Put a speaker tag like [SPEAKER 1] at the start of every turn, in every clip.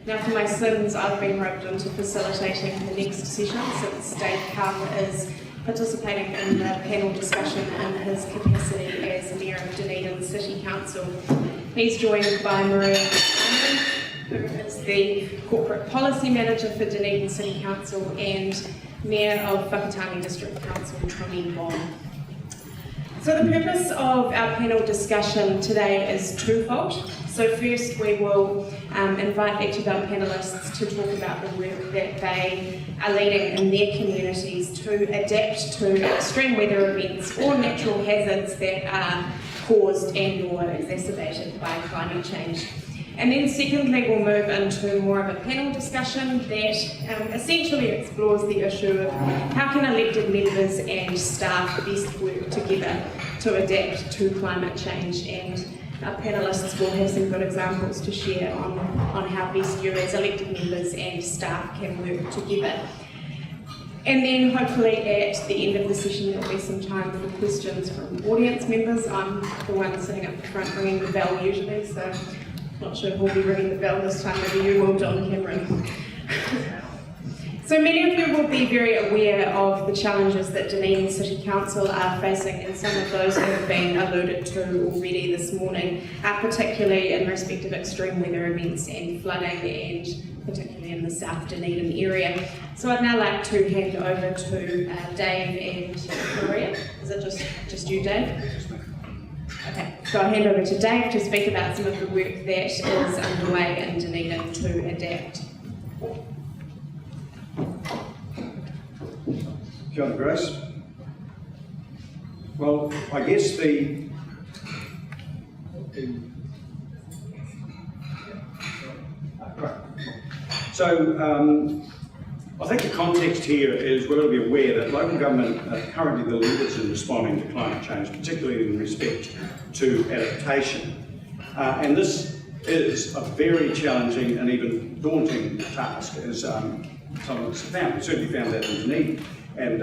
[SPEAKER 1] Now for my sins, I've been roped into facilitating the next session since Dave Carver is participating in the panel discussion in his capacity as Mayor of Dunedin City Council. He's joined by Maria, who is the Corporate Policy Manager for Dunedin City Council, and Mayor of Whakatane District Council, Tony Bond. So the purpose of our panel discussion today is twofold. So first we will invite each of our panellists to talk about the work that they are leading in their communities to adapt to extreme weather events or natural hazards that are caused and or exacerbated by climate change. And then secondly, we'll move into more of a panel discussion that essentially explores the issue of how can elected members and staff best work together to adapt to climate change. And our panellists will have some good examples to share on how best you as elected members and staff can work together. And then hopefully at the end of the session there'll be some time for questions from audience members. I'm the one sitting up the front ringing the bell usually, so not sure if we'll be ringing the bell this time, maybe you will, John Cameron. So many of you will be very aware of the challenges that Dunedin City Council are facing, and some of those have been alluded to already this morning, particularly in respect of extreme weather events and flooding, and particularly in the South Dunedin area. So I'd now like to hand over to Dave and Maria. Is it just you, Dave? Okay, so I'll hand over to Dave to speak about some of the work that is underway in Dunedin to adapt.
[SPEAKER 2] Kia ora, Grace. Well, I guess I think the context here is we're going to be aware that local government are currently the leaders in responding to climate change, particularly in respect to adaptation. And this is a very challenging and even daunting task, as some of us have found. We certainly found that in Dunedin. And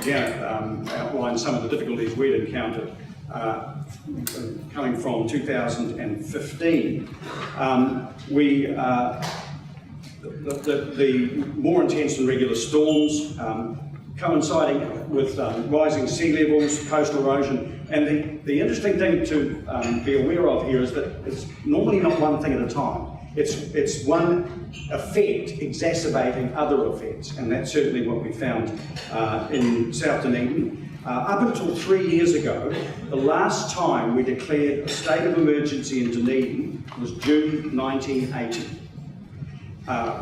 [SPEAKER 2] Janet outlined some of the difficulties we'd encountered coming from 2015. The more intense and regular storms coinciding with rising sea levels, coastal erosion, and the interesting thing to be aware of here is that it's normally not one thing at a time. It's one effect exacerbating other effects, and that's certainly what we found in South Dunedin. Up until 3 years ago, the last time we declared a state of emergency in Dunedin was June 1980,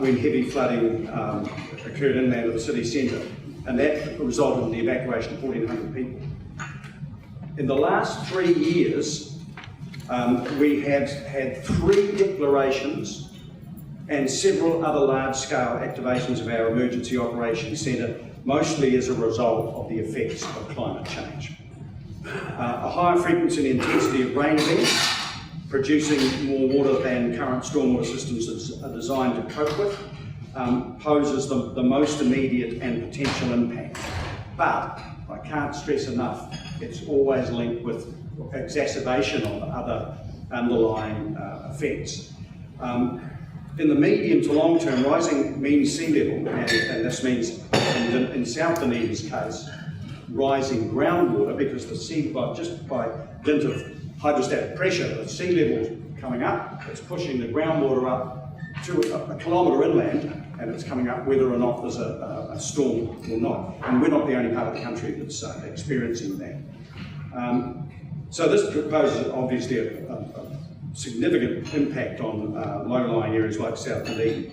[SPEAKER 2] when heavy flooding occurred inland of the city centre, and that resulted in the evacuation of 1,400 people. In the last 3 years, we have had 3 declarations and several other large-scale activations of our emergency operations centre, mostly as a result of the effects of climate change. A higher frequency and intensity of rain events, producing more water than current stormwater systems are designed to cope with, poses the most immediate and potential impact. But I can't stress enough, it's always linked with exacerbation of other underlying effects. In the medium to long term, rising mean sea level, and this means in South Dunedin's case, rising groundwater, because the sea, just by dint of hydrostatic pressure, the sea level coming up, it's pushing the groundwater up to a kilometre inland, and it's coming up whether or not there's a storm or not. And we're not the only part of the country that's experiencing that. So this poses obviously a significant impact on low-lying areas like South Dunedin.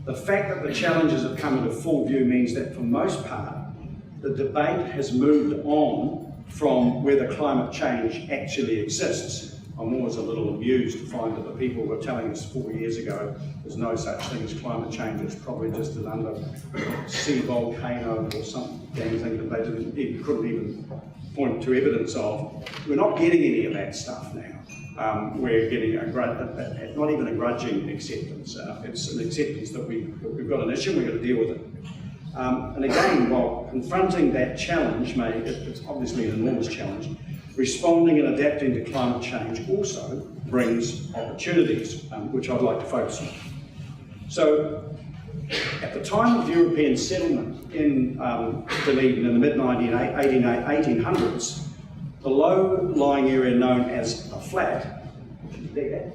[SPEAKER 2] The fact that the challenges have come into full view means that for most part, the debate has moved on from whether climate change actually exists. I'm always a little amused to find that the people were telling us 4 years ago there's no such thing as climate change, it's probably just an undersea volcano or some damn thing that they couldn't even point to evidence of. We're not getting any of that stuff now. We're getting not even a grudging acceptance. It's an acceptance that we've got an issue and we've got to deal with it. And again, while confronting that challenge, it's obviously an enormous challenge, responding and adapting to climate change also brings opportunities, which I'd like to focus on. So at the time of European settlement in Dunedin in the mid-1800s, the low-lying area known as the Flat, which is there,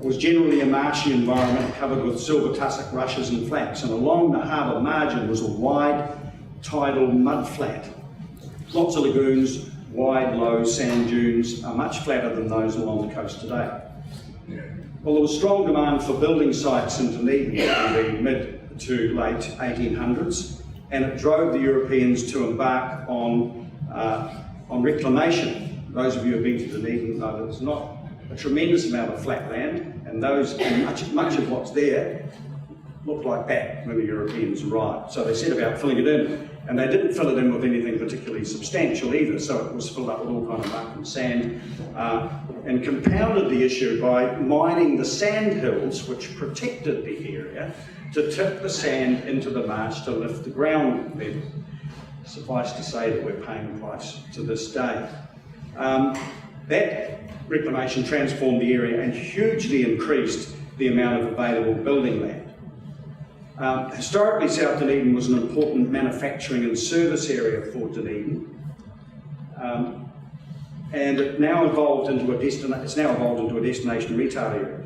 [SPEAKER 2] was generally a marshy environment covered with silver tussock rushes and flax, and along the harbour margin was a wide tidal mud flat. Lots of lagoons, wide, low sand dunes are much flatter than those along the coast today. Well, there was strong demand for building sites in Dunedin in the mid to late 1800s, and it drove the Europeans to embark on reclamation. Those of you who have been to Dunedin know that there's not a tremendous amount of flat land, and much of what's there looked like that when the Europeans arrived. So they set about filling it in, and they didn't fill it in with anything particularly substantial either, so it was filled up with all kind of muck and sand, and compounded the issue by mining the sand hills which protected the area to tip the sand into the marsh to lift the ground level. Suffice to say that we're paying the price to this day. That reclamation transformed the area and hugely increased the amount of available building land. Historically, South Dunedin was an important manufacturing and service area for Dunedin, and it now evolved into a destination retail area.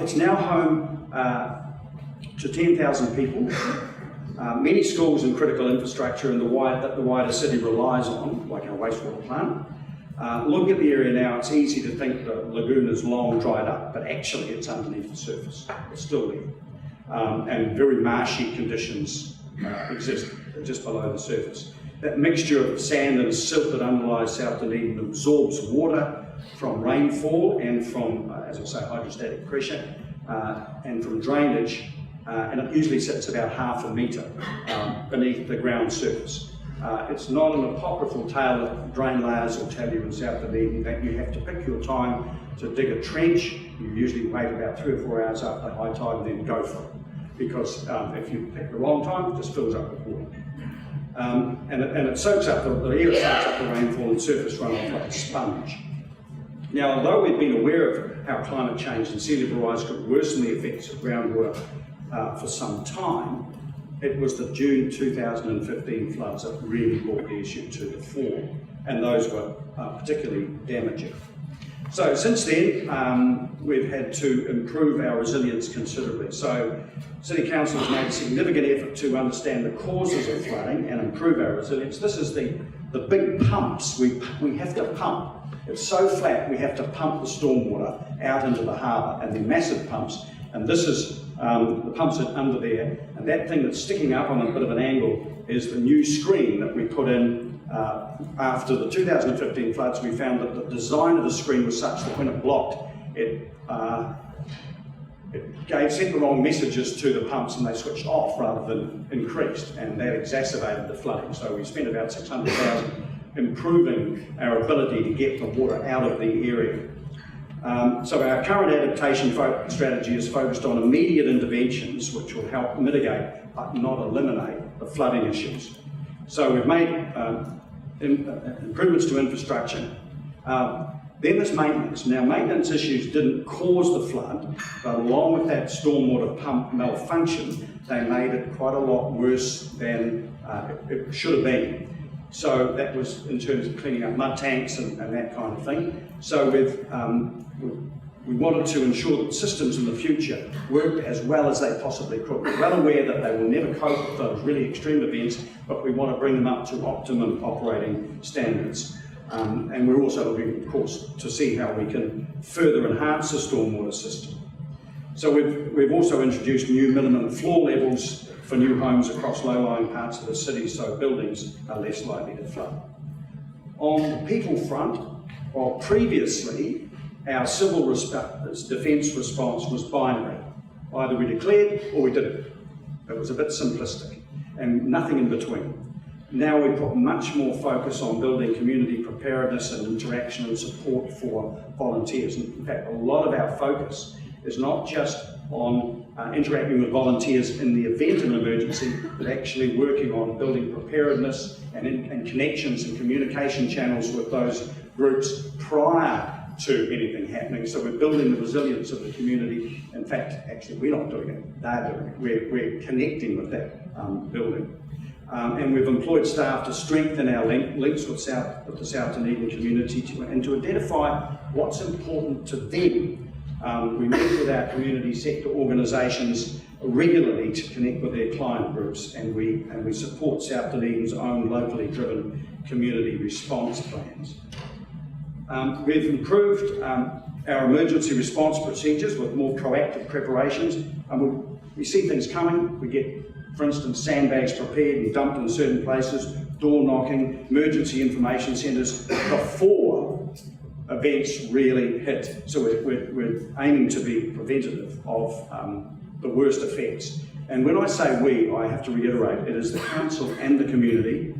[SPEAKER 2] It's now home to 10,000 people, many schools and critical infrastructure that the wider city relies on, like our wastewater plant. Looking at the area now, it's easy to think the lagoon is long dried up, but actually it's underneath the surface. It's still there. And very marshy conditions exist just below the surface. That mixture of sand and silt that underlies South Dunedin absorbs water from rainfall and from, as I say, hydrostatic pressure and from drainage, and it usually sits about half a metre beneath the ground surface. It's not an apocryphal tale that drain layers will tell you in South Dunedin that you have to pick your time to dig a trench. You usually wait about 3 or 4 hours after high tide and then go for it. Because if you pick the wrong time, it just fills up with water. And it soaks up, the air soaks up the rainfall and surface runoff like a sponge. Now, although we've been aware of how climate change and sea level rise could worsen the effects of groundwater for some time, it was the June 2015 floods that really brought the issue to the fore, and those were particularly damaging. So since then, we've had to improve our resilience considerably. So City Council has made a significant effort to understand the causes of flooding and improve our resilience. This is the big pumps we have to pump. It's so flat we have to pump the stormwater out into the harbour, and they're massive pumps. And this is the pumps are under there, and that thing that's sticking up on a bit of an angle is the new screen that we put in. After the 2015 floods, we found that the design of the screen was such that when it blocked, it sent the wrong messages to the pumps and they switched off rather than increased, and that exacerbated the flooding. So we spent about $600,000 improving our ability to get the water out of the area. So our current adaptation strategy is focused on immediate interventions which will help mitigate but not eliminate the flooding issues. So we've made improvements to infrastructure. Then there's maintenance. Now, maintenance issues didn't cause the flood, but along with that stormwater pump malfunction, they made it quite a lot worse than it should have been. So that was in terms of cleaning up mud tanks and that kind of thing. So we wanted to ensure that systems in the future worked as well as they possibly could. We're well aware that they will never cope with those really extreme events, but we want to bring them up to optimum operating standards. And we're also looking, of course, to see how we can further enhance the stormwater system. So we've also introduced new minimum floor levels for new homes across low-lying parts of the city, so buildings are less likely to flood. On the people front, while previously our civil defence response was binary. Either we declared or we didn't. It was a bit simplistic and nothing in between. Now we put much more focus on building community preparedness and interaction and support for volunteers. In fact, a lot of our focus is not just on interacting with volunteers in the event of an emergency, but actually working on building preparedness and connections and communication channels with those groups prior to anything happening. So we're building the resilience of the community. In fact, actually, we're not doing it, they're doing it. We're connecting with that building. And we've employed staff to strengthen our links with the South Dunedin community and to identify what's important to them. We meet with our community sector organisations regularly to connect with their client groups, and we support South Dunedin's own locally driven community response plans. We've improved our emergency response procedures with more proactive preparations. We see things coming. We get, for instance, sandbags prepared and dumped in certain places, door knocking, emergency information centres before events really hit. So we're aiming to be preventative of the worst effects. And when I say we, I have to reiterate, it is the council and the community.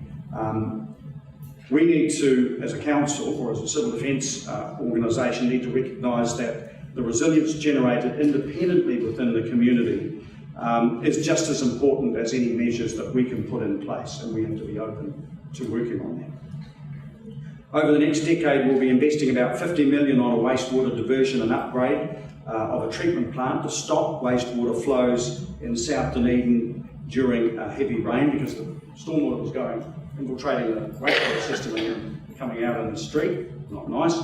[SPEAKER 2] We need to, as a council or as a civil defence organisation, need to recognise that the resilience generated independently within the community is just as important as any measures that we can put in place, and we have to be open to working on that. Over the next decade, we'll be investing about $50 million on a wastewater diversion and upgrade of a treatment plant to stop wastewater flows in South Dunedin during heavy rain, because the stormwater was infiltrating the wastewater system and coming out in the street. Not nice.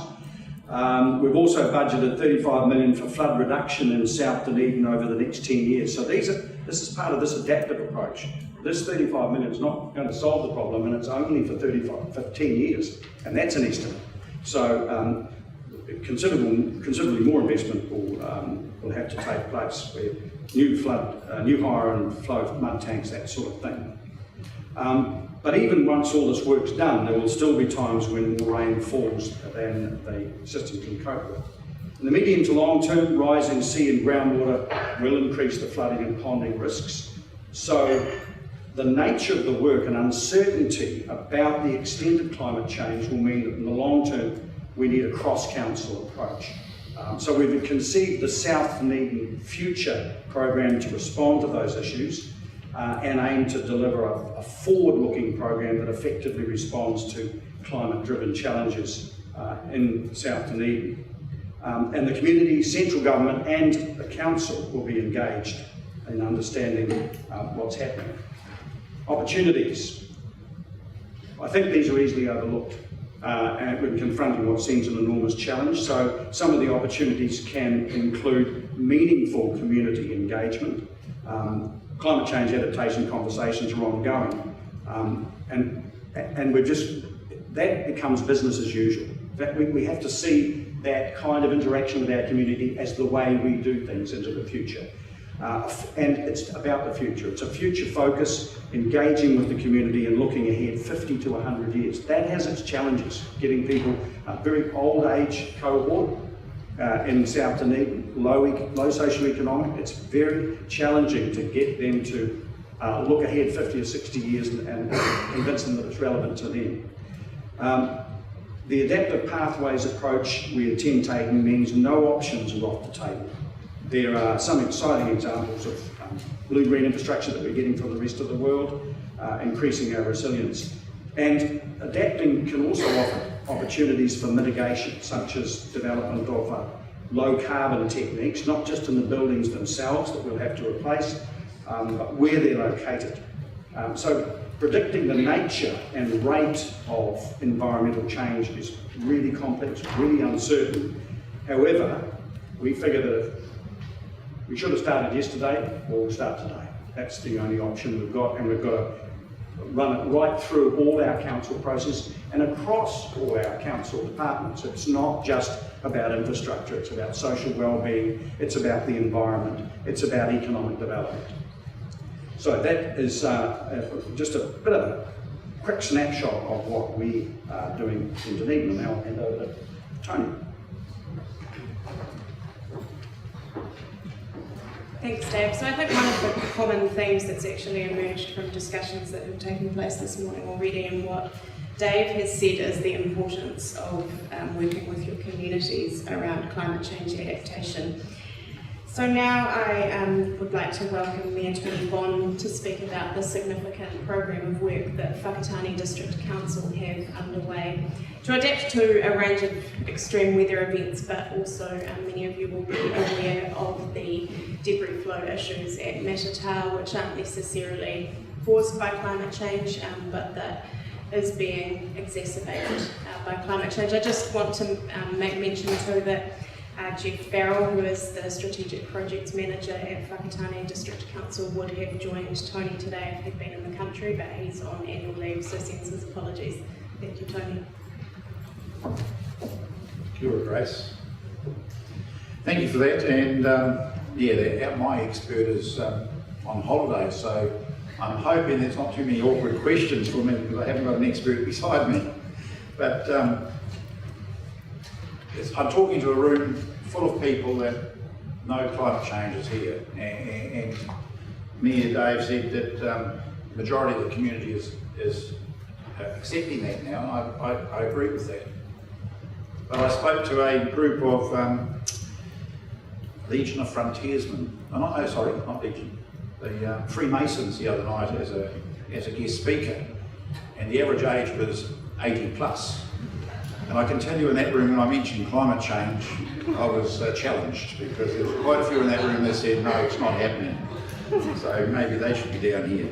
[SPEAKER 2] We've also budgeted $35 million for flood reduction in South Dunedin over the next 10 years. So this is part of this adaptive approach. This $35 million is not going to solve the problem, and it's only for 10 years, and that's an estimate. So considerably more investment will have to take place, where new hire and flow mud tanks, that sort of thing. But even once all this work's done, there will still be times when more rain falls than the system can cope with. In the medium to long term, rising sea and groundwater will increase the flooding and ponding risks. So the nature of the work and uncertainty about the extent of climate change will mean that in the long term, we need a cross-council approach. So we've conceived the South Dunedin Future program to respond to those issues and aim to deliver a forward-looking program that effectively responds to climate-driven challenges in South Dunedin. And the community, central government and the council will be engaged in understanding what's happening. Opportunities. I think these are easily overlooked and when confronting what seems an enormous challenge. So some of the opportunities can include meaningful community engagement. Climate change adaptation conversations are ongoing, and that becomes business as usual. We have to see that kind of interaction with our community as the way we do things into the future. And it's about the future. It's a future focus, engaging with the community and looking ahead 50 to 100 years. That has its challenges, getting people, a very old age cohort in South Dunedin, low socioeconomic. It's very challenging to get them to look ahead 50 or 60 years and convince them that it's relevant to them. The adaptive pathways approach we intend taking means no options are off the table. There are some exciting examples of blue-green infrastructure that we're getting from the rest of the world, increasing our resilience. And adapting can also offer opportunities for mitigation, such as development of low-carbon techniques, not just in the buildings themselves that we'll have to replace, but where they're located. So predicting the nature and rate of environmental change is really complex, really uncertain. However, we figure that if we should have started yesterday, we'll start today. That's the only option we've got, and we've got to run it right through all our council process and across all our council departments. It's not just about infrastructure, it's about social well-being, it's about the environment, it's about economic development. So that is just a bit of a quick snapshot of what we are doing in Dunedin, and now I'll hand over to Tony.
[SPEAKER 1] Thanks, Dave. So I think one of the common themes that's actually emerged from discussions that have taken place this morning already, and what Dave has said, is the importance of working with your communities around climate change adaptation. So now I would like to welcome Mayor Tony Bond to speak about the significant program of work that Whakatane District Council have underway to adapt to a range of extreme weather events, but also many of you will be aware of the debris flow issues at Matata, which aren't necessarily caused by climate change, but that is being exacerbated by climate change. I just want to make mention too that Jeff Farrell, who is the Strategic Projects Manager at Whakatane District Council, would have joined Tony today if he'd been in the country, but he's on annual leave, so sends his apologies. Thank you, Tony.
[SPEAKER 3] Kia ora, Grace. Thank you for that, and my expert is on holiday, so I'm hoping there's not too many awkward questions for me because I haven't got an expert beside me. But I'm talking to a room full of people that know climate change is here, and Mayor Dave said that the majority of the community is accepting that now, and I agree with that. But I spoke to a group of Legion of Frontiersmen, not Legion, the Freemasons the other night as a guest speaker, and the average age was 80 plus. And I can tell you in that room when I mentioned climate change, I was challenged because there were quite a few in that room that said, no, it's not happening. So maybe they should be down here.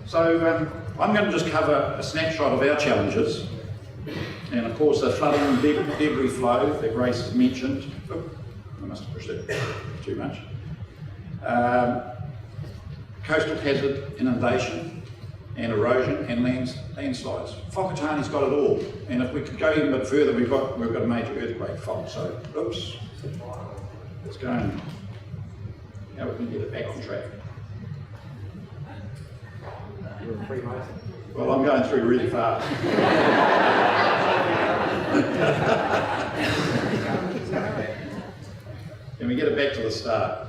[SPEAKER 3] So I'm going to just cover a snapshot of our challenges. And of course the flooding and debris flow that Grace has mentioned. Oh, I must have pushed that too much. Coastal hazard, inundation and erosion and landslides. Whakatane's got it all. And if we could go even a bit further, we've got a major earthquake fault. So, oops, it's going. How we can get it back on track? Well, I'm going through really fast. Can we get it back to the start?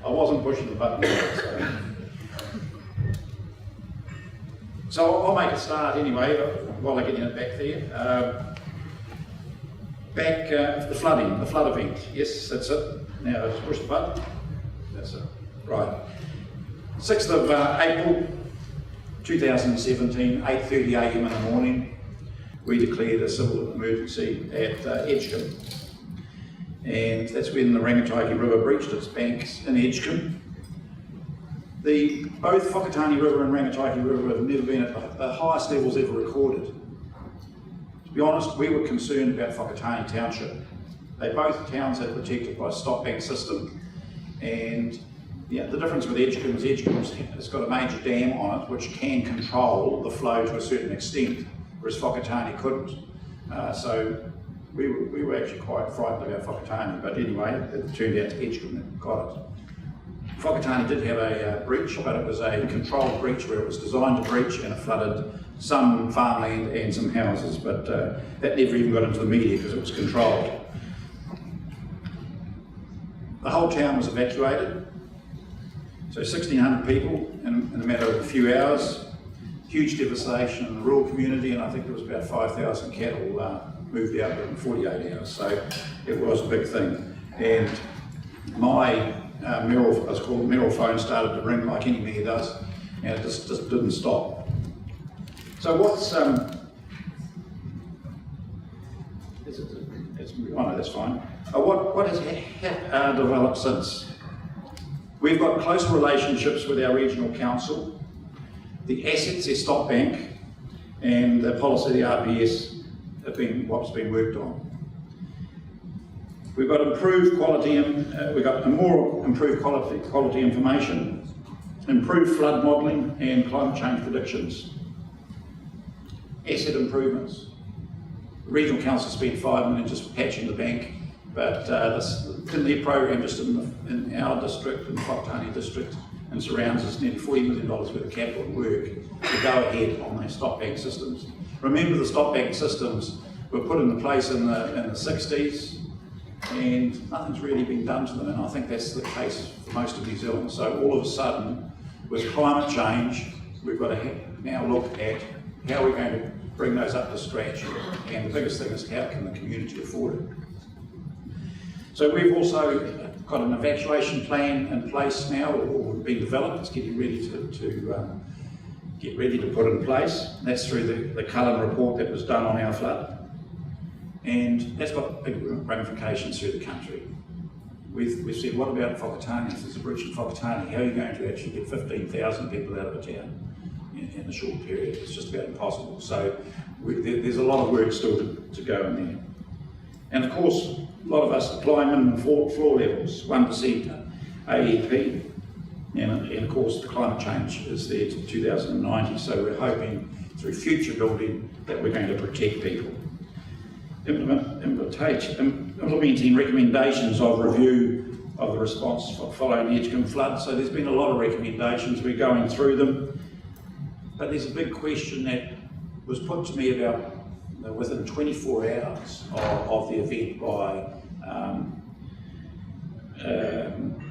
[SPEAKER 3] I wasn't pushing the button yet, so I'll make a start anyway while I'm getting it back there. The flood event. Yes, that's it. Now just push the button. That's it. Right. 6th of April 2017, 8:30 AM in the morning, we declared a civil emergency at Edgecombe. And that's when the Rangataiki River breached its banks in Edgecombe. Both Whakatane River and Rangataiki River have never been at the highest levels ever recorded. To be honest, we were concerned about Whakatane Township. Both towns are protected by a stop bank system, and the difference with Edgecombe is it's got a major dam on it which can control the flow to a certain extent, whereas Whakatane couldn't. So we were actually quite frightened about Whakatane, but anyway, it turned out to Edgecombe that got it. Whakatane did have a breach, but it was a controlled breach where it was designed to breach, and it flooded some farmland and some houses, but that never even got into the media because it was controlled. The whole town was evacuated, so 1,600 people in a matter of a few hours. Huge devastation in the rural community, and I think there was about 5,000 cattle moved out within 48 hours, so it was a big thing. And my Merrill phone started to ring like any mayor does, and it just didn't stop. So what's oh no, that's fine. What has developed since? We've got close relationships with our regional council. The assets, their stop bank, and the policy of the RPS have been what's been worked on. We've got improved quality, we've got more improved quality information, improved flood modelling and climate change predictions, asset improvements. The regional council spent $5 million just for patching the bank, but in their program just in our district, in the Whakatane district and surrounds us, nearly $40 million worth of capital work to go ahead on those stop bank systems. Remember, the stop bank systems were put into place in the 60s, and nothing's really been done to them, and I think that's the case for most of New Zealand. So all of a sudden, with climate change, we've got to now look at how we're going to bring those up to scratch, and the biggest thing is how can the community afford it. So we've also got an evacuation plan in place now, or being developed. It's getting ready to put in place. That's through the Cullen report that was done on our flood. And that's got big ramifications through the country. We've said, what about Whakatane? If there's a breach in Whakatane, how are you going to actually get 15,000 people out of a town in a short period? It's just about impossible. So there's a lot of work still to go in there. And of course, a lot of us apply minimum floor levels, 1% AEP, and of course the climate change is there to 2090, so we're hoping through future building that we're going to protect people. Implementing recommendations of review of the response following the Edgecombe flood. So there's been a lot of recommendations, we're going through them, but there's a big question that was put to me about within 24 hours of the event by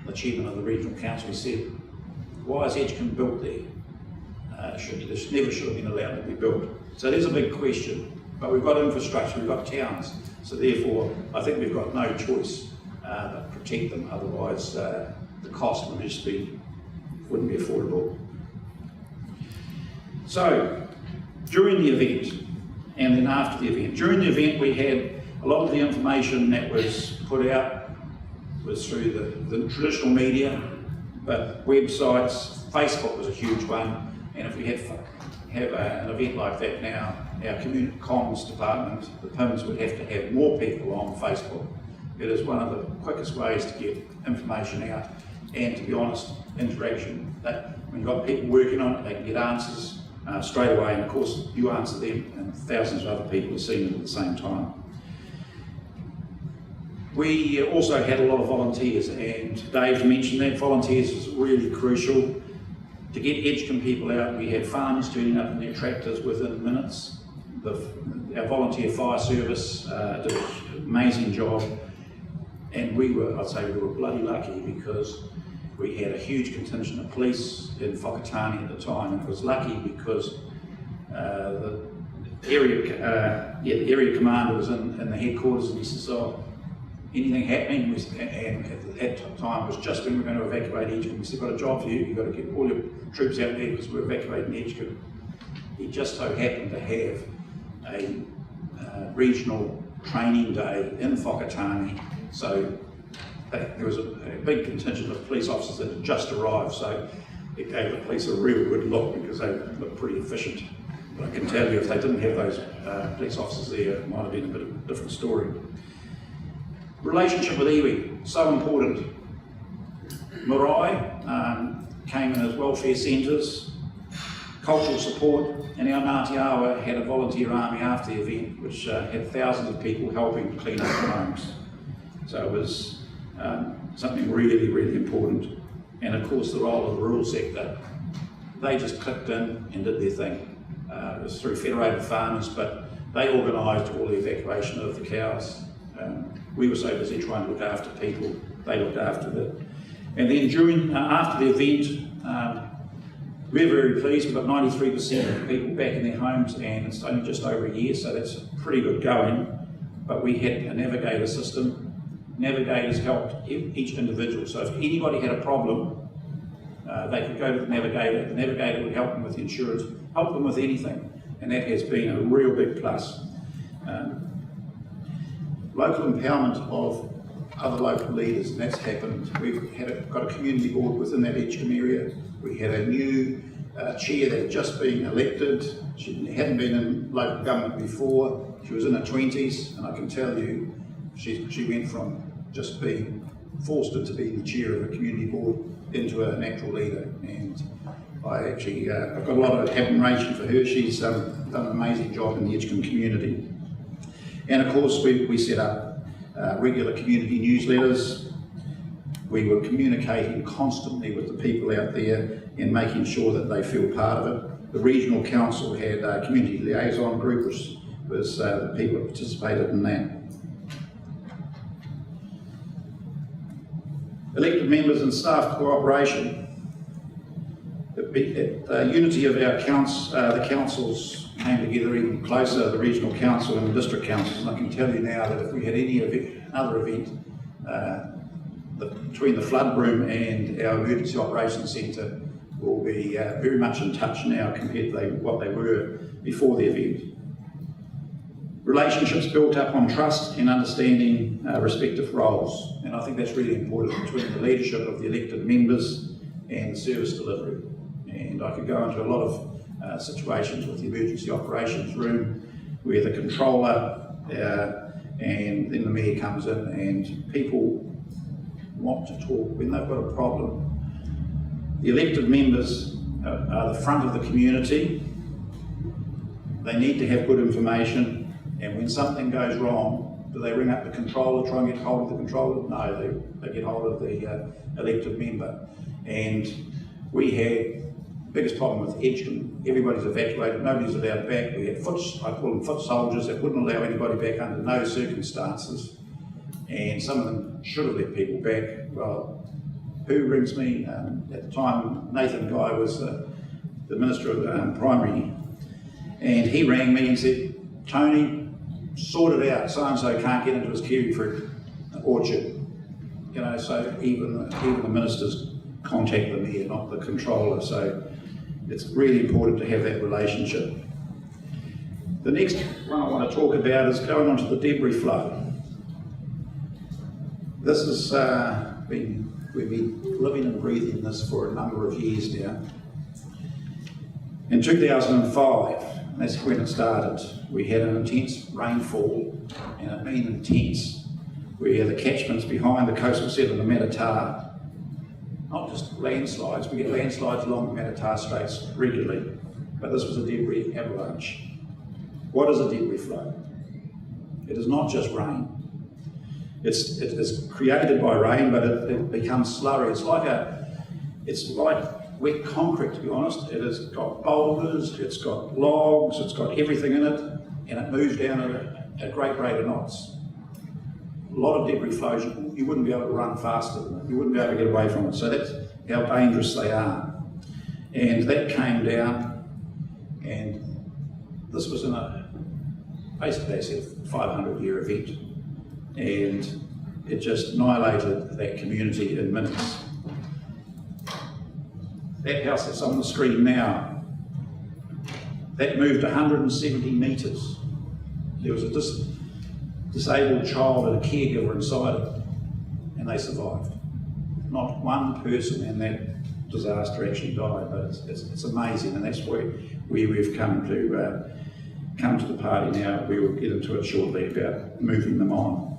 [SPEAKER 3] the chairman of the regional council. He said, why is Edgecombe built there? This never should have been allowed to be built. So there's a big question, but we've got infrastructure, we've got towns, so therefore I think we've got no choice but protect them, otherwise the cost would just wouldn't be affordable. So during the event, and then after the event. During the event we had a lot of the information that was put out was through the traditional media, but websites, Facebook was a huge one, and if we have an event like that now, our community comms department, the PIMS, would have to have more people on Facebook. It is one of the quickest ways to get information out, and to be honest, interaction. When you've got people working on it, they can get answers straight away, and of course you answer them and thousands of other people are seeing it at the same time. We also had a lot of volunteers, and Dave mentioned that volunteers is really crucial to get Edgecombe people out. We had farmers turning up in their tractors within minutes. Our volunteer fire service did an amazing job, and I'd say we were bloody lucky because we had a huge contingent of police in Whakatane at the time, and it was lucky because the area commander was in the headquarters, and he says, oh, anything happening, and at that time was just when we were going to evacuate Edgecombe. We said, got a job for you, you've got to get all your troops out there because we're evacuating Edgecombe. He just so happened to have a regional training day in Whakatane, so there was a big contingent of police officers that had just arrived, so it gave the police a real good look because they looked pretty efficient. But I can tell you if they didn't have those police officers there, it might have been a bit of a different story. Relationship with iwi, so important. Marae came in as welfare centres, cultural support, and our Ngāti Awa had a volunteer army after the event which had thousands of people helping to clean up the homes. So it was something really, really important. And of course the role of the rural sector, they just clicked in and did their thing. It was through Federated Farmers, but they organised all the evacuation of the cows. We were so busy trying to look after people, they looked after it. And then after the event, we're very pleased. We've got 93% of the people back in their homes, and it's only just over a year, so that's pretty good going. But we had a navigator system. Navigators helped each individual. So if anybody had a problem, they could go to the navigator. The navigator would help them with the insurance, help them with anything, and that has been a real big plus. Local empowerment of other local leaders, and that's happened. We've got a community board within that Edgecombe area. We had a new chair that had just been elected. She hadn't been in local government before. She was in her 20s, and I can tell you, she went from just being forced into being the chair of a community board into a natural leader. And I actually, I've got a lot of admiration for her. She's done an amazing job in the Edgecombe community. And of course, we set up regular community newsletters. We were communicating constantly with the people out there and making sure that they feel part of it. The regional council had a community liaison group, which was the people that participated in that. Elected members and staff cooperation. the unity of our the councils came together even closer, the regional council and the district councils, and I can tell you now that if we had any other event between the flood room and our emergency operations centre will be very much in touch now compared to what they were before the event. Relationships built up on trust and understanding respective roles, and I think that's really important between the leadership of the elected members and the service delivery. And I could go into a lot of situations with the emergency operations room where the controller and then the mayor comes in, and people want to talk when they've got a problem. The elected members are the front of the community. They need to have good information. And when something goes wrong, do they ring up the controller, try and get hold of the controller? No, they get hold of the elected member. And we had the biggest problem with Edgecombe. Everybody's evacuated, nobody's allowed back. We had I call them foot soldiers that wouldn't allow anybody back under no circumstances. And some of them should have let people back. Well, who rings me? At the time, Nathan Guy was the Minister of Primary, and he rang me and said, Tony, sort it out, so-and-so can't get into his kiwi fruit orchard. You know, so even the ministers contact the mayor, not the controller, so it's really important to have that relationship. The next one I want to talk about is going on to the debris flow. This has we've been living and breathing this for a number of years now. In 2005, that's when it started, we had an intense rainfall, and it mean intense, where the catchments behind the coastal settlement of the Matata, not just landslides, we get landslides along the Matata Straits regularly, but this was a debris avalanche. What is a debris flow? It is not just rain. It's created by rain, but it becomes slurry. It's like wet concrete, to be honest. It has got boulders, it's got logs, it's got everything in it, and it moves down at a great rate of knots. A lot of debris flows, you wouldn't be able to run faster than it. You wouldn't be able to get away from it. So that's how dangerous they are. And that came down, and this was basically they said 500-year event. And it just annihilated that community in minutes. That house that's on the screen now, that moved 170 metres. There was a disabled child and a caregiver inside it, and they survived. Not one person in that disaster actually died, but it's amazing, and that's where we've come to the party now. We will get into it shortly about moving them on.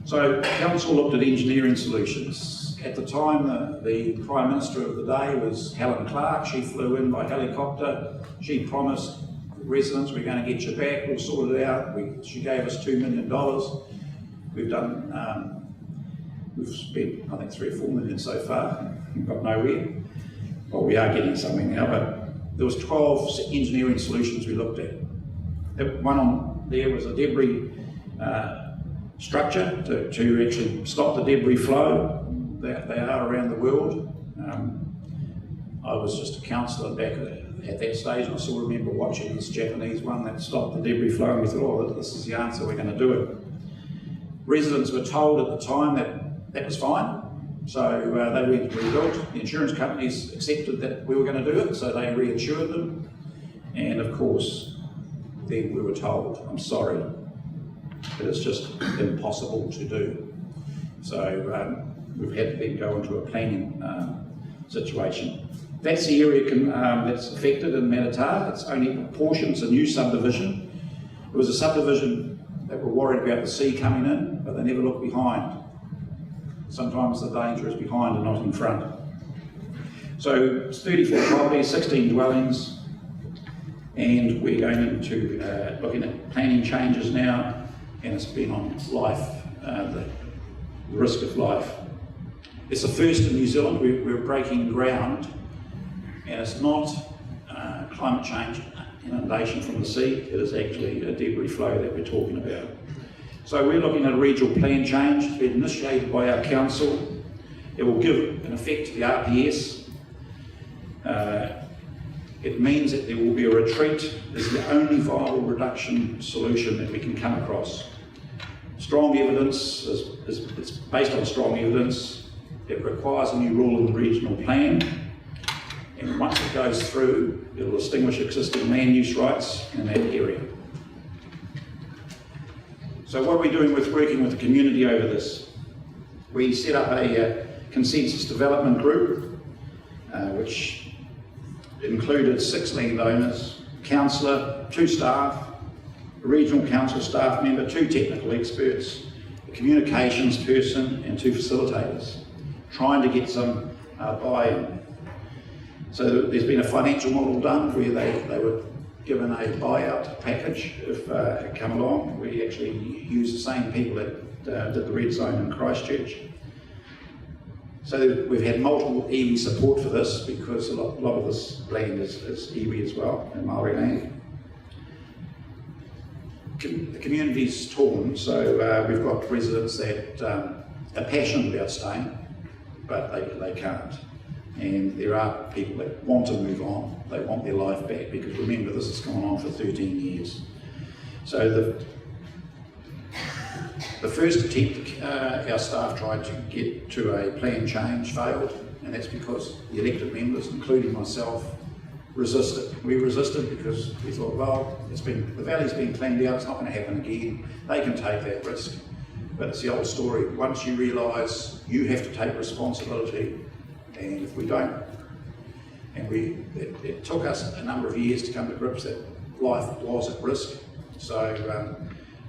[SPEAKER 3] So council looked at engineering solutions. At the time, the Prime Minister of the day was Helen Clark. She flew in by helicopter. She promised residents, we're going to get you back, we'll sort it out. She gave us $2 million. We've spent, I think, 3 or 4 million so far. We've got nowhere. Well, we are getting somewhere now, but there was 12 engineering solutions we looked at. One on there was a debris structure to actually stop the debris flow. They are around the world. I was just a councillor back at that stage, and I still remember watching this Japanese one that stopped the debris flow, and we thought, oh, this is the answer, we're going to do it. Residents were told at the time that was fine, so they went to rebuild. The insurance companies accepted that we were going to do it, so they reinsured them, and of course, then we were told, I'm sorry, but it's just impossible to do. So we've had to then go into a planning situation. That's the area that's affected in Matata. It's only a portion, it's a new subdivision. It was a subdivision that were worried about the sea coming in, but they never looked behind. Sometimes the danger is behind and not in front. So it's 34 properties, 16 dwellings, and we're going into looking at planning changes now, and it's been on life, the risk of life. It's the first in New Zealand. We're breaking ground, and it's not climate change, inundation from the sea. It is actually a debris flow that we're talking about. So we're looking at a regional plan change. It's been initiated by our council. It will give an effect to the RPS. It means that there will be a retreat as the only viable reduction solution that we can come across. Strong evidence, it's based on strong evidence. It requires a new rule in the regional plan, and once it goes through, it will extinguish existing land use rights in that area. So what are we doing with working with the community over this? We set up a consensus development group, which included 6 landowners, councillor, 2 staff, a regional council staff member, 2 technical experts, a communications person and 2 facilitators, trying to get some buy-in. So there's been a financial model done where they were given a buyout package if it come along. We actually used the same people that did the red zone in Christchurch. So we've had multiple iwi support for this because a lot of this land is iwi as well, and Māori land. The community's torn, so we've got residents that are passionate about staying, but they can't. And there are people that want to move on, they want their life back, because remember, this has gone on for 13 years. So the first attempt our staff tried to get to a plan change failed, and that's because the elected members, including myself, resisted. We resisted because we thought, well, the valley's been cleaned out, it's not going to happen again, they can take that risk. But it's the old story, once you realise you have to take responsibility, and if we don't, and it took us a number of years to come to grips that life was at risk. So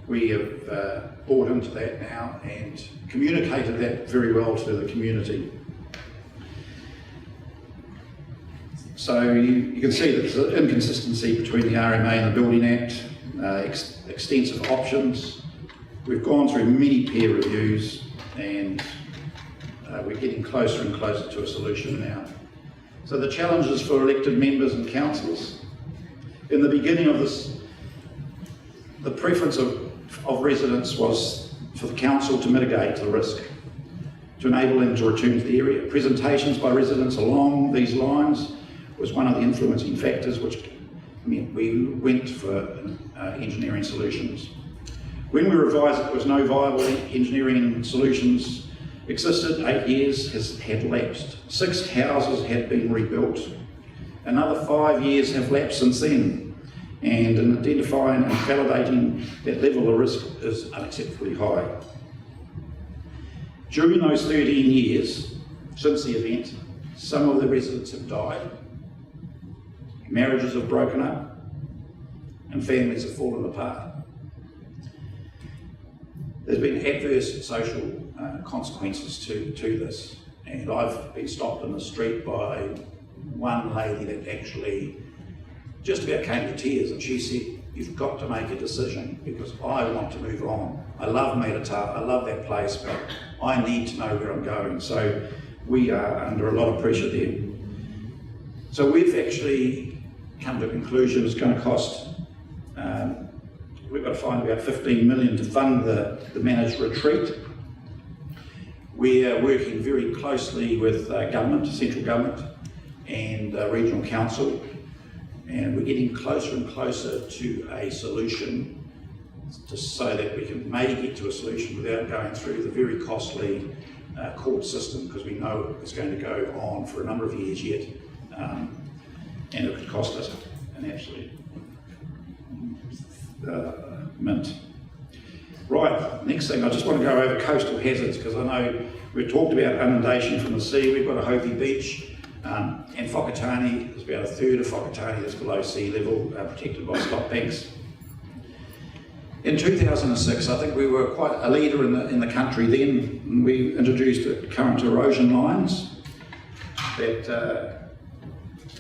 [SPEAKER 3] we have bought into that now and communicated that very well to the community. So you can see that there's an inconsistency between the RMA and the Building Act, extensive options. We've gone through many peer reviews, and we're getting closer and closer to a solution now. So the challenges for elected members and councillors. In the beginning of this, the preference of residents was for the council to mitigate the risk, to enable them to return to the area. Presentations by residents along these lines was one of the influencing factors, which meant we went for engineering solutions. When we revised it, there was no viable engineering solutions existed. 8 years had lapsed. 6 houses had been rebuilt. Another 5 years have lapsed since then. And in identifying and validating that level of risk is unacceptably high. During those 13 years, since the event, some of the residents have died, marriages have broken up, and families have fallen apart. There's been adverse social consequences to this, and I've been stopped in the street by one lady that actually just about came to tears, and she said, "You've got to make a decision because I want to move on. I love Matatā, I love that place, but I need to know where I'm going." So we are under a lot of pressure there. So we've actually come to a conclusion it's going to cost, we've got to find about 15 million to fund the managed retreat. We're working very closely with government, central government, and regional council. And we're getting closer and closer to a solution, just so that we can maybe get to a solution without going through the very costly court system, because we know it's going to go on for a number of years yet, and it could cost us an absolute mint. Right, next thing, I just want to go over coastal hazards, because I know we've talked about inundation from the sea. We've got a Hopi beach. And Whakatane, there's about a third of Whakatane that's below sea level, protected by stop banks. In 2006, I think we were quite a leader in the country then. We introduced current erosion lines that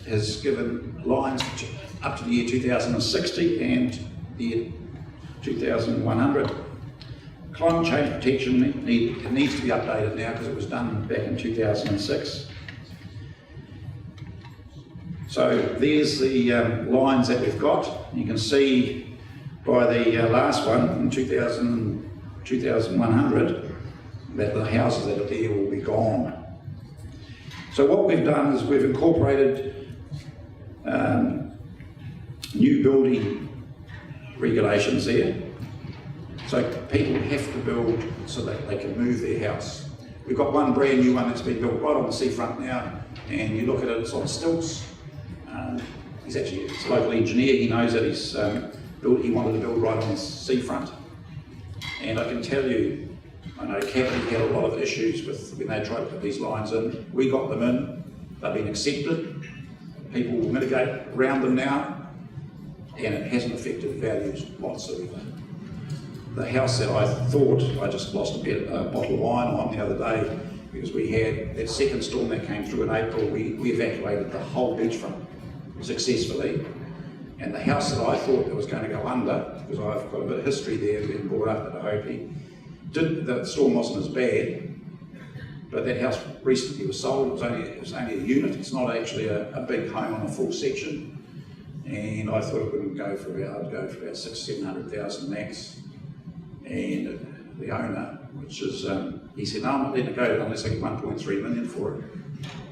[SPEAKER 3] has given lines up to the year 2060 and the year 2100. Climate change protection needs to be updated now because it was done back in 2006. So there's the lines that we've got. You can see by the last one in 2100 that the houses that are there will be gone. So what we've done is we've incorporated new building regulations there. So people have to build so that they can move their house. We've got one brand new one that's been built right on the seafront now, and you look at it, it's on stilts. He's a local engineer, he knows that he wanted to build right on the seafront. And I can tell you, I know Capital had a lot of issues with when they tried to put these lines in. We got them in, they've been accepted, people will mitigate around them now, and it hasn't affected values whatsoever. The house that I thought I just lost a bottle of wine on the other day, because we had that second storm that came through in April, we evacuated the whole beachfront successfully. And the house that I thought that was going to go under, because I've got a bit of history there, being brought up at Hopi, the storm wasn't as bad, but that house recently was sold. It was only a unit, it's not actually a big home on a full section. And I thought it wouldn't go for about, I'd go for about 600,000-700,000 max. And the owner, which is, he said, no, I'm not letting it go unless I get 1.3 million for it.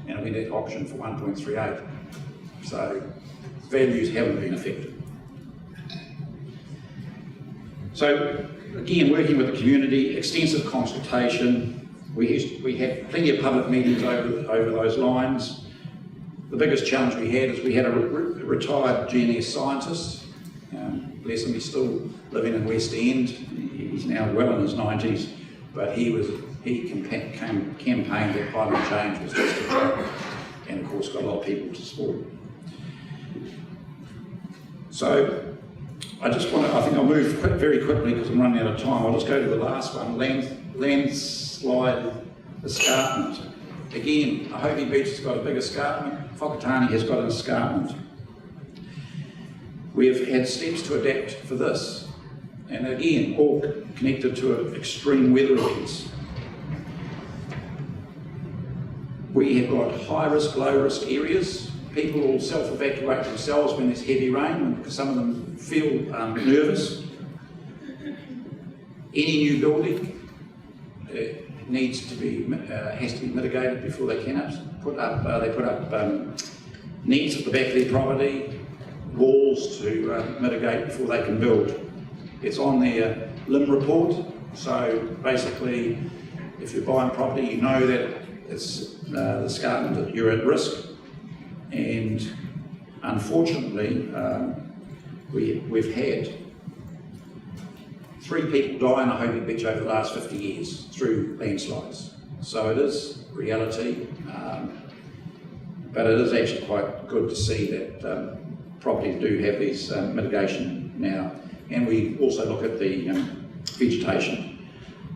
[SPEAKER 3] And it went at auction for 1.38. So values haven't been affected. So again, working with the community, extensive consultation. We had plenty of public meetings over those lines. The biggest challenge we had is we had a retired GNS scientist. Bless him, he's still living in West End. He's now well in his 90s, but he campaigned that climate change was just a joke, and of course got a lot of people to support it. So I think I'll move very quickly because I'm running out of time. I'll just go to the last one, landslide escarpment. Again, Hopi Beach has got a big escarpment, Whakatane has got an escarpment. We've had steps to adapt for this, and again, all connected to extreme weather events. We have got high risk, low risk areas. People will self-evacuate themselves when there's heavy rain, because some of them feel nervous. Any new building has to be mitigated before they cannot put up. They put up nets at the back of their property, walls to mitigate before they can build. It's on their LIM report. So basically, if you're buying property, you know that it's the escarpment that you're at risk. And unfortunately, we've had 3 people die on a Hopi Beach over the last 50 years through landslides. So it is reality, but it is actually quite good to see that properties do have these mitigation now. And we also look at the vegetation.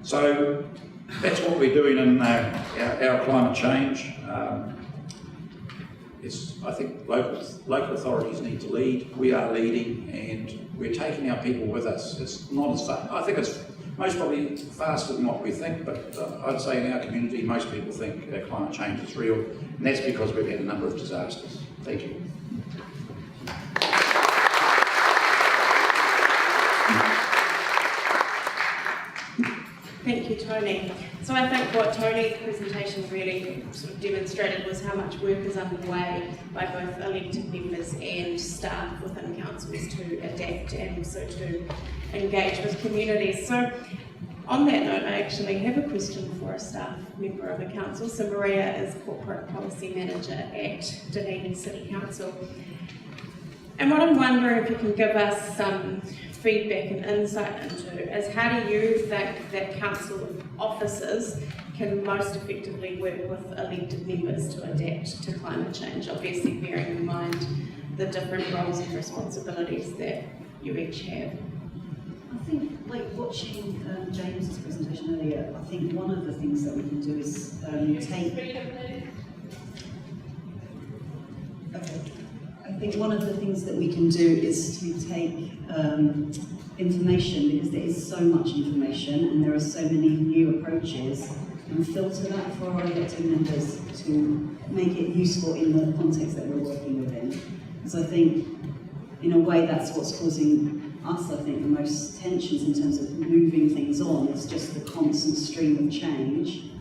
[SPEAKER 3] So that's what we're doing in our climate change. I think local authorities need to lead. We are leading, and we're taking our people with us. It's not as fast. I think it's most probably faster than what we think, but I'd say in our community, most people think climate change is real, and that's because we've had a number of disasters. Thank you.
[SPEAKER 1] Thank you, Tony. So I think what Tony's presentation really sort of demonstrated was how much work is underway by both elected members and staff within councils to adapt and also to engage with communities. So on that note, I actually have a question for a staff member of the council. So Maria is Corporate Policy Manager at Dunedin City Council. And what I'm wondering if you can give us some feedback and insight into is how do you think that council officers can most effectively work with elected members to adapt to climate change, obviously bearing in mind the different roles and responsibilities that you each have?
[SPEAKER 4] I think, like watching James's presentation earlier, I think one of the things that we can do is I think one of the things that we can do is to take information, because there is so much information and there are so many new approaches, and filter that for our elected members to make it useful in the context that we're working within. So I think, in a way, that's what's causing us, I think, the most tensions in terms of moving things on. It's just the constant stream of change.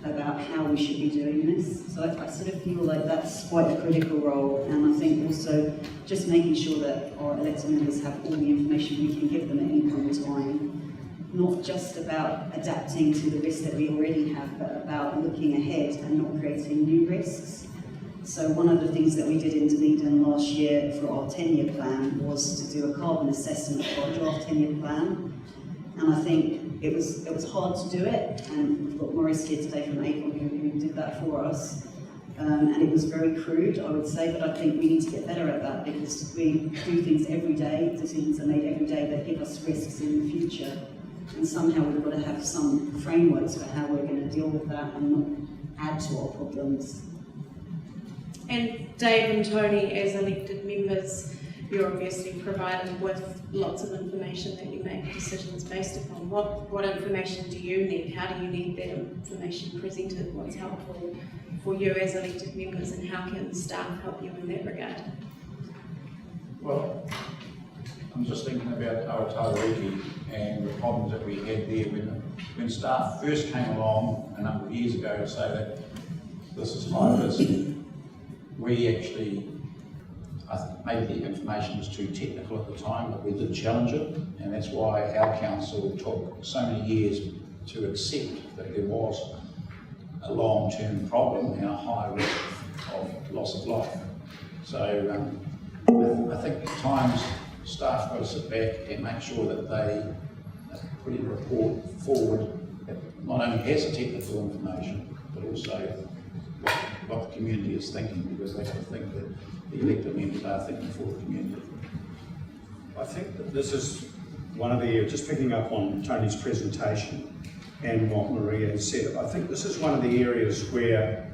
[SPEAKER 4] about how we should be doing this. So I sort of feel like that's quite a critical role, and I think also just making sure that our elected members have all the information we can give them at any point in time, not just about adapting to the risks that we already have, but about looking ahead and not creating new risks. So one of the things that we did in Dunedin last year for our 10-year plan was to do a carbon assessment for our draft 10-year plan. And I think it was hard to do it, and we've got Maurice here today from April who did that for us. And it was very crude, I would say, but I think we need to get better at that because we do things every day, decisions are made every day that give us risks in the future. And somehow we've got to have some frameworks for how we're going to deal with that and not add to our problems.
[SPEAKER 1] And Dave and Tony, as elected members, you're obviously provided with lots of information that you make decisions based upon. What information do you need? How do you need that information presented? What's helpful for you as elected members, and how can staff help you in that regard?
[SPEAKER 3] Well, I'm just thinking about Aotearoa and the problems that we had there when staff first came along a number of years ago to say that this is high risk. We actually, I think maybe the information was too technical at the time, but we did challenge it, and that's why our council took so many years to accept that there was a long-term problem and a high risk of loss of life. So I think at times staff got to sit back and make sure that they put in a report forward that not only has the technical information, but also what the community is thinking, because they have to think that the elected members are thinking for the community.
[SPEAKER 2] I think that this is one of the, just picking up on Tony's presentation and what Maria has said, I think this is one of the areas where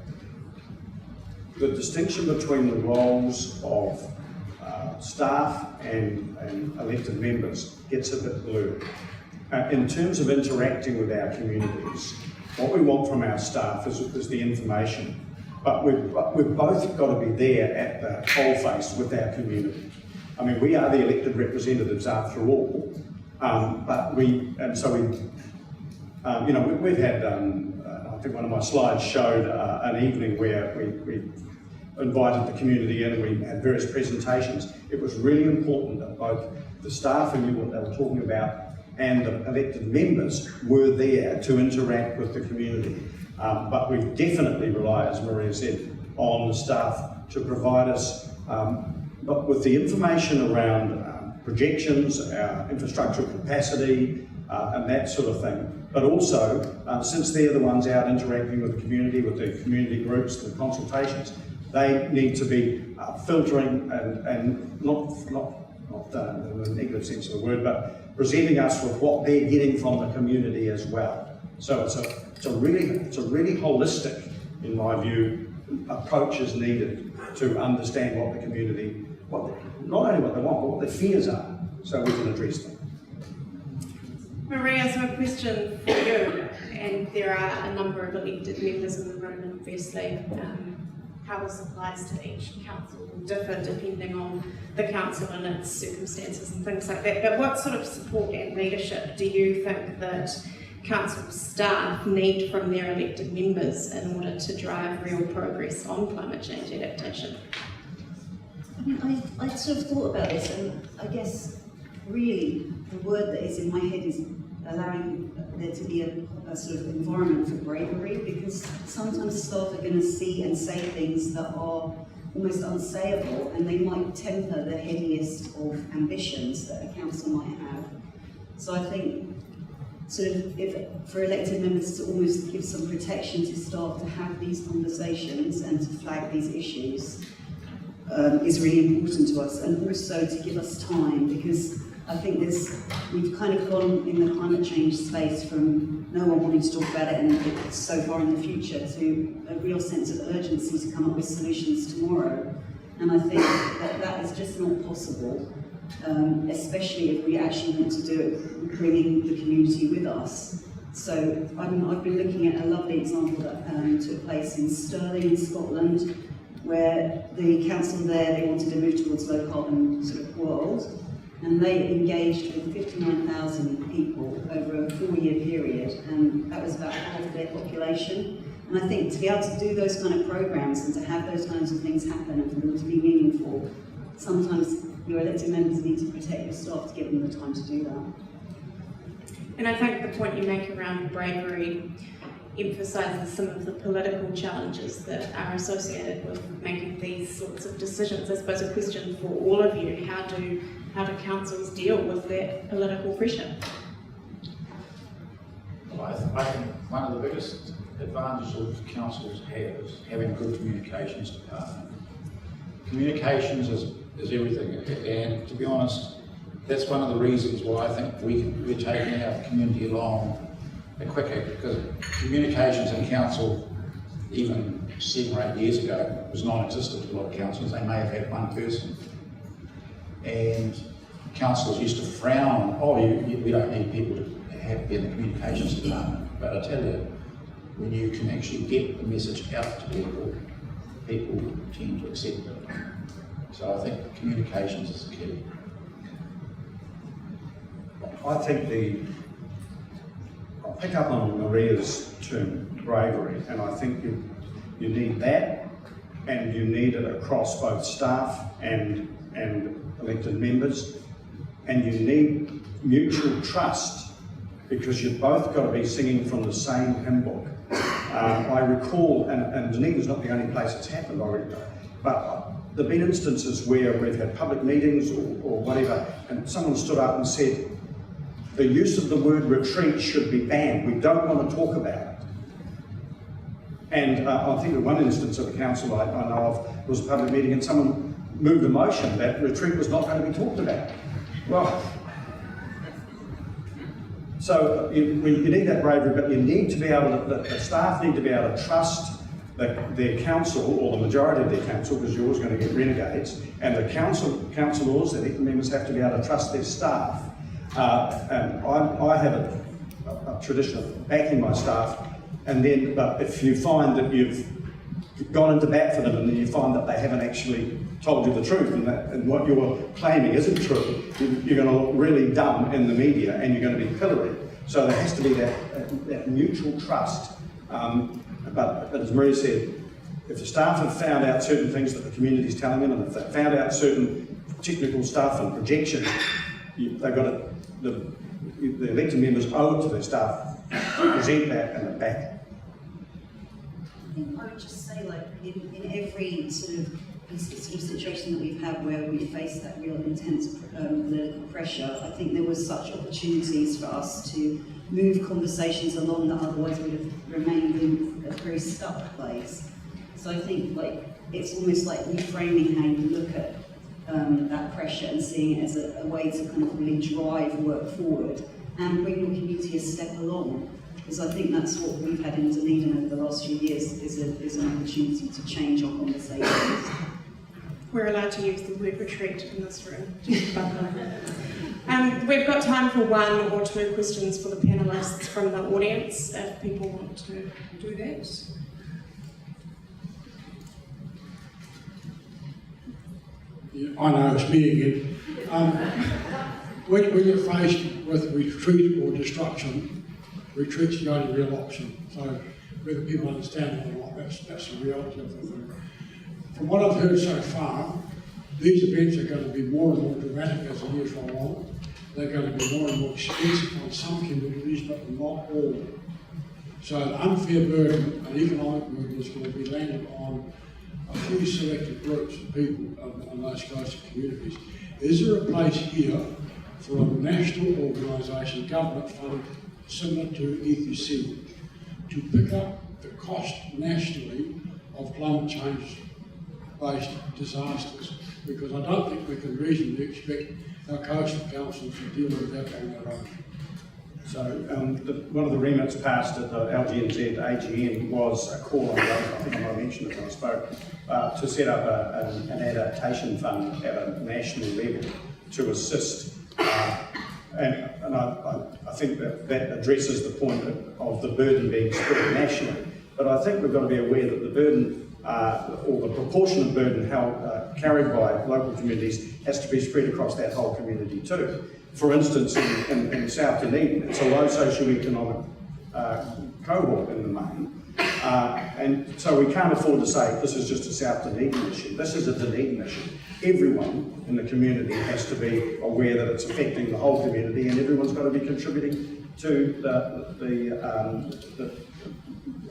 [SPEAKER 2] the distinction between the roles of staff and elected members gets a bit blurred. In terms of interacting with our communities, what we want from our staff is the information, but we've both got to be there at the coalface with our community. I mean, we are the elected representatives after all, we've had, I think one of my slides showed an evening where we invited the community in and we had various presentations. It was really important that both the staff who knew what they were talking about and the elected members were there to interact with the community. But we definitely rely, as Maria said, on the staff to provide us with the information around projections, our infrastructural capacity, and that sort of thing. But also, since they're the ones out interacting with the community groups, the consultations, they need to be filtering and not in the negative sense of the word, but presenting us with what they're getting from the community as well. So it's a really holistic, in my view, approach is needed to understand what the community, not only what they want, but what their fears are, so we can address them.
[SPEAKER 1] Maria, so a question for you, and there are a number of elected members in the room, and obviously how this applies to each council will differ depending on the council and its circumstances and things like that, but what sort of support and leadership do you think that council staff need from their elected members in order to drive real progress on climate change adaptation?
[SPEAKER 4] I mean, I sort of thought about this, and I guess really the word that is in my head is allowing there to be a sort of environment for bravery, because sometimes staff are going to see and say things that are almost unsayable, and they might temper the headiest of ambitions that a council might have. So I think sort of for elected members to almost give some protection to staff to have these conversations and to flag these issues is really important to us, and also to give us time, because I think we've kind of gone in the climate change space from no one wanting to talk about it and it's so far in the future to a real sense of urgency to come up with solutions tomorrow. And I think that is just not possible, especially if we actually want to do it bringing the community with us. So I've been looking at a lovely example that took place in Stirling in Scotland, where the council there, they wanted to move towards low carbon sort of world. And they engaged with 59,000 people over a 4-year period, and that was about half of their population. And I think to be able to do those kind of programs and to have those kinds of things happen and for them to be meaningful, sometimes your elected members need to protect your staff to give them the time to do that.
[SPEAKER 1] And I think the point you make around bravery emphasises some of the political challenges that are associated with making these sorts of decisions. I suppose a question for all of you, how do councils deal with that political pressure?
[SPEAKER 3] Well, I think one of the biggest advantages councils have is having a good communications department. Communications is everything, and to be honest, that's one of the reasons why I think we're taking our community along quicker, because communications in council, even 7 or 8 years ago, was non-existent to a lot of councils. They may have had one person. And councillors used to frown, we don't need people to be in the communications department. But I tell you, when you can actually get the message out to people, people tend to accept it. So I think communications is the key.
[SPEAKER 2] I think I'll pick up on Maria's term, bravery, and I think you need that, and you need it across both staff and elected members, and you need mutual trust, because you've both got to be singing from the same hymn book. I recall, and Dunedin's not the only place it's happened already, but there have been instances where we've had public meetings or whatever, and someone stood up and said, the use of the word retreat should be banned. We don't want to talk about it. And I think in one instance of a council I know of was a public meeting and someone moved a motion that retreat was not going to be talked about. Well, so you need that bravery, but you need to be able to, the staff need to be able to trust their council, or the majority of their council, because you're always going to get renegades, and the councillors, the elected members, have to be able to trust their staff. And I have a tradition of backing my staff, and then, but if you find that you've gone into bat for them and then you find that they haven't actually told you the truth and what you're claiming isn't true, you're going to look really dumb in the media and you're going to be pilloried. So there has to be that mutual trust. But as Maria said, if the staff have found out certain things that the community is telling them, and if they've found out certain technical stuff and projections, they've got to, the elected members owe it to their staff to present that and back it.
[SPEAKER 4] I think I would just say, like, in every sort of situation that we've had where we face that real intense political pressure, I think there was such opportunities for us to move conversations along that otherwise would have remained in a very stuck place. So I think, like, it's almost like reframing how you look at that pressure and seeing it as a way to kind of really drive work forward and bring your community a step along. Because I think that's what we've had in Dunedin over the last few years, is an opportunity to change our conversations.
[SPEAKER 1] We're allowed to use the word retreat in this room. We've got time for 1 or 2 questions for the panellists from the audience, if people want to do that.
[SPEAKER 5] I know it's me again. When you're faced with retreat or destruction, retreat's the only real option. So whether people understand it or not, that's the reality of the thing. From what I've heard so far, these events are going to be more and more dramatic as the years roll on. They're going to be more and more expensive on some communities, but not all. So an unfair burden, an economic burden, is going to be landed on a few selected groups of people in those close communities. Is there a place here for a national organisation, government funded, similar to EQC, to pick up the cost nationally of climate change-based disasters? Because I don't think we can reasonably expect our coastal councils to deal with that on their own.
[SPEAKER 2] So one of the remits passed at the LGNZ AGM was a call on, I think I might have mentioned it when I spoke, to set up an adaptation fund at a national level to assist. And I think that addresses the point of the burden being spread nationally. But I think we've got to be aware that the burden, or the proportion of burden carried by local communities has to be spread across that whole community too. For instance, in South Dunedin, it's a low socioeconomic cohort in the main, And so we can't afford to say this is just a South Dunedin issue. This is a Dunedin issue. Everyone in the community has to be aware that it's affecting the whole community, and everyone's got to be contributing to the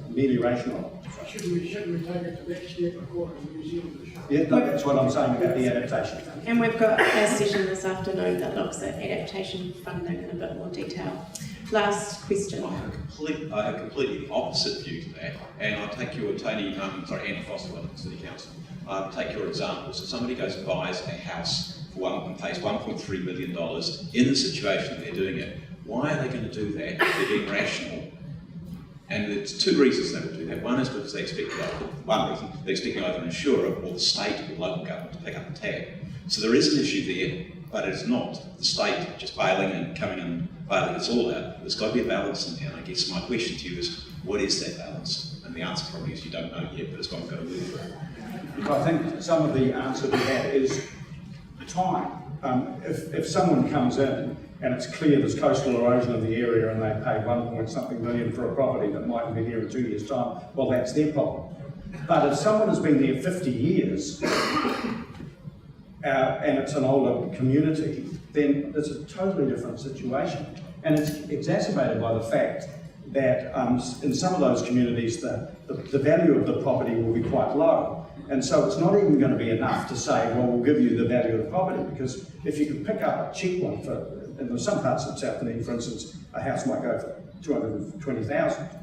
[SPEAKER 2] amelioration of it.
[SPEAKER 5] Should we take it to the next step according to New Zealand?
[SPEAKER 2] Yeah, no, that's what I'm saying about the adaptation.
[SPEAKER 1] And we've got a session this afternoon that looks at adaptation funding in a bit more detail. Last question.
[SPEAKER 6] I have completely opposite view to that, and I take your Andy Foster, City Council. I take your example. So somebody goes and buys a house and pays $1.3 million in the situation that they're doing it. Why are they going to do that? They're being rational. And there's two reasons they would do that. One is because they expect either an insurer or the state or local government to pick up the tab. So there is an issue there, but it's not the state just bailing and coming and bailing us all out. There's got to be a balance in there. And I guess my question to you is, what is that balance? And the answer probably is you don't know yet, but it's one we've got to move through.
[SPEAKER 2] I think some of the answer to that is time. If someone comes in and it's clear there's coastal erosion in the area and they pay $1 million for a property that mightn't be here in 2 years' time, well, that's their problem. But if someone has been there 50 years and it's an older community, then it's a totally different situation. And it's exacerbated by the fact that in some of those communities, the value of the property will be quite low. And so it's not even going to be enough to say, well, we'll give you the value of the property, because if you could pick up a cheap one and there's some parts of South Dunedin, for instance, a house might go for $220,000.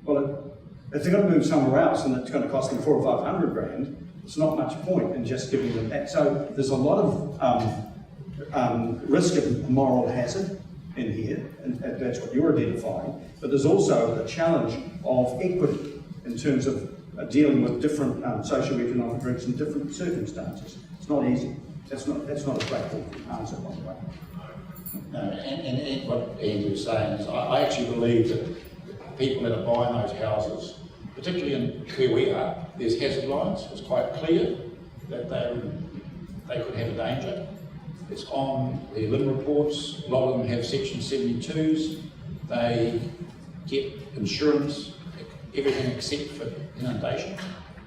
[SPEAKER 2] Well, if they're going to move somewhere else and it's going to cost them $400,000 or $500,000, it's not much point in just giving them that. So there's a lot of risk of moral hazard in here, and that's what you're identifying. But there's also a challenge of equity in terms of dealing with different socioeconomic groups and different circumstances. It's not easy. That's not a straightforward answer, by the way.
[SPEAKER 3] No, and what Andrew was saying is, I actually believe that people that are buying those houses, particularly in where we are, there's hazard lines. It's quite clear that they could have a danger. It's on the LIM reports. A lot of them have Section 72s. They get insurance, everything except for inundation.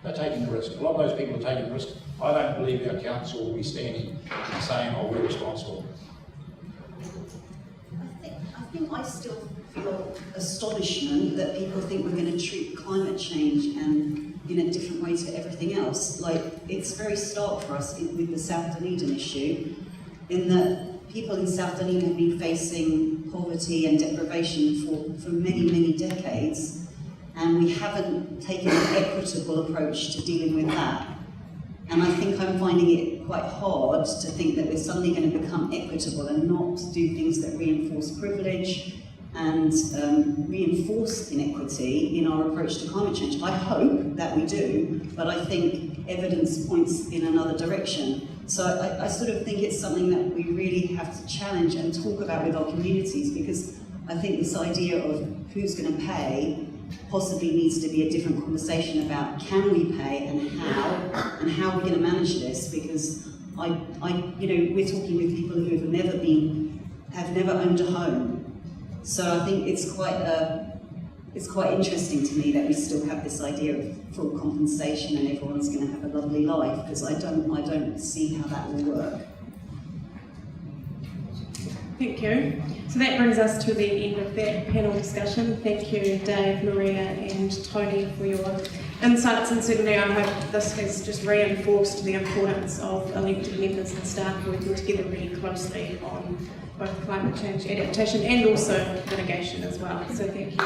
[SPEAKER 3] They're taking the risk. A lot of those people are taking the risk. I don't believe our council will be standing and saying, oh, we're responsible.
[SPEAKER 4] I think I still feel astonishment that people think we're going to treat climate change and in a different way to everything else. Like, it's very stark for us with the South Dunedin issue, in that people in South Dunedin have been facing poverty and deprivation for many, many decades, and we haven't taken an equitable approach to dealing with that. And I think I'm finding it quite hard to think that we're suddenly going to become equitable and not do things that reinforce privilege and reinforce inequity in our approach to climate change. I hope that we do, but I think evidence points in another direction. So I sort of think it's something that we really have to challenge and talk about with our communities, because I think this idea of who's going to pay possibly needs to be a different conversation about can we pay and how we're going to manage this, because we're talking with people who have never owned a home. So I think it's quite interesting to me that we still have this idea of full compensation and everyone's going to have a lovely life, because I don't see how that will work.
[SPEAKER 1] Thank you. So that brings us to the end of that panel discussion. Thank you, Dave, Maria and Tony, for your insights, and certainly I hope this has just reinforced the importance of elected members and staff working together really closely on both climate change adaptation and also mitigation as well. So thank you.